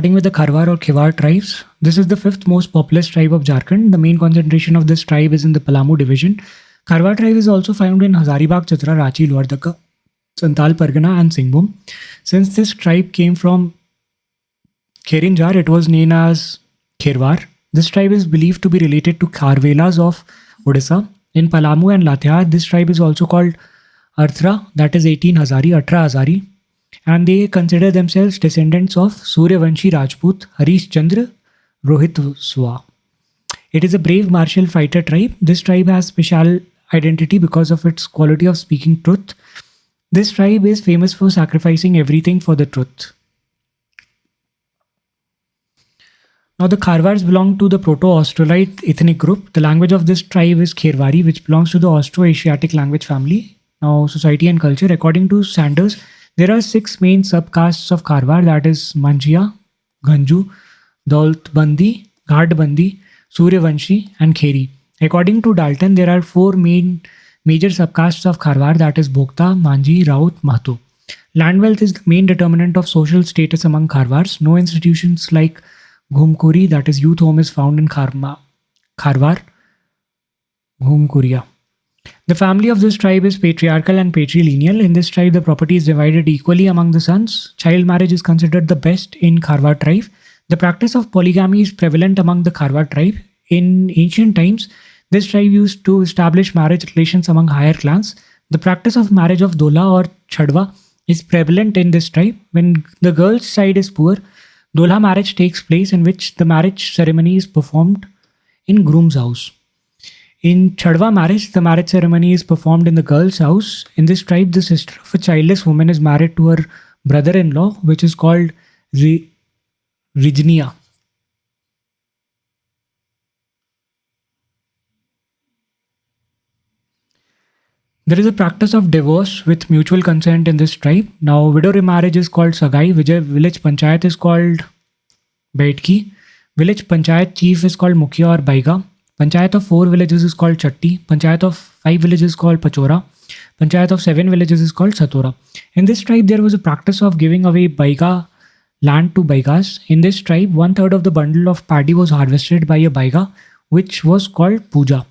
Starting with the Kharwar or Khiwar tribes, this is the fifth most populous tribe of Jharkhand. The main concentration of this tribe is in the Palamu division. Kharwar tribe is also found in Hazaribagh, Chitra, Ranchi, Lower Dakka, Santal Pargana, and Singhbhum. Since this tribe came from Kherinjar, it was named as Kherwar. This tribe is believed to be related to Kharvelas of Odisha. In Palamu and Latihar, this tribe is also called Arthra, that is 18 Hazari, Atra Hazari, and they consider themselves descendants of Suryavanshi Rajput Harish Chandra Rohit Swa. It is a brave martial fighter tribe. This tribe has special identity because of its quality of speaking truth. This tribe is famous for sacrificing everything for the truth. Now, the Kharwars belong to the Proto-Australite ethnic group. The language of this tribe is Kherwari, which belongs to the Austro-Asiatic language family. Now, society and culture. According to Sanders, there are 6 main subcastes of Kharwar, that is Manjia, Ganju, Daultbandi, Ghadbandi, Suryavanshi, and Kheri. According to Dalton, there are 4 major subcastes of Kharwar, that is Bhokta, Manji, Raut, Mahto. Land wealth is the main determinant of social status among Kharwars. No institutions like Ghumkuri, that is youth home, is found in Kharwar, Ghumkuria. The family of this tribe is patriarchal and patrilineal. In this tribe, the property is divided equally among the sons. Child marriage is considered the best in Kharwar tribe. The practice of polygamy is prevalent among the Kharwar tribe. In ancient times, this tribe used to establish marriage relations among higher clans. The practice of marriage of Dola or Chadwa is prevalent in this tribe. When the girl's side is poor, Dola marriage takes place, in which the marriage ceremony is performed in groom's house. In Chadwa marriage, the marriage ceremony is performed in the girl's house. In this tribe, the sister of a childless woman is married to her brother-in-law, which is called Rijniya. There is a practice of divorce with mutual consent in this tribe. Now, widow remarriage is called Sagai. Village Panchayat is called Baitki. Village Panchayat chief is called Mukhya or Baiga. Panchayat of 4 villages is called Chatti. Panchayat of 5 villages is called Pachora. Panchayat of 7 villages is called Satora. In this tribe, there was a practice of giving away Baiga land to Baigas. In this tribe, 1/3 of the bundle of paddy was harvested by a Baiga, which was called Puja.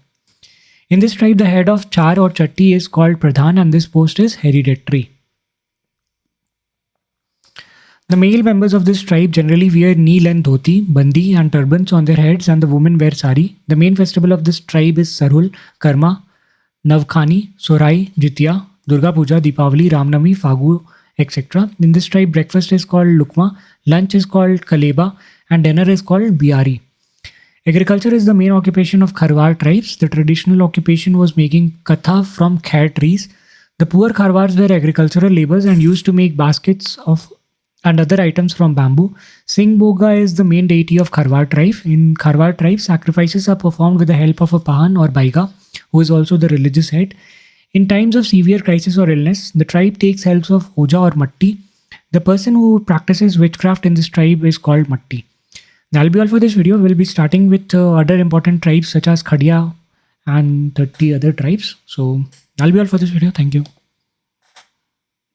In this tribe, the head of Char or Chatti is called Pradhan, and this post is hereditary. The male members of this tribe generally wear knee length dhoti, bandi, and turbans on their heads, and the women wear sari. The main festival of this tribe is Sarhul, Karma, Navkhani, Sorai, Jitya, Durga Puja, Deepavali, Ramnami, Phagu, etc. In this tribe, breakfast is called Lukma, lunch is called Kaleba, and dinner is called Biari. Agriculture is the main occupation of Kharwar tribes. The traditional occupation was making katha from khair trees. The poor Kharwars were agricultural laborers and used to make baskets and other items from bamboo. Singh Boga is the main deity of Kharwar tribe. In Kharwar tribe, sacrifices are performed with the help of a Pahan or Baiga, who is also the religious head. In times of severe crisis or illness, the tribe takes help of Oja or Matti. The person who practices witchcraft in this tribe is called Matti. That'll be all for this video. We'll be starting with other important tribes such as Khadia and 30 other tribes. So that'll be all for this video. Thank you.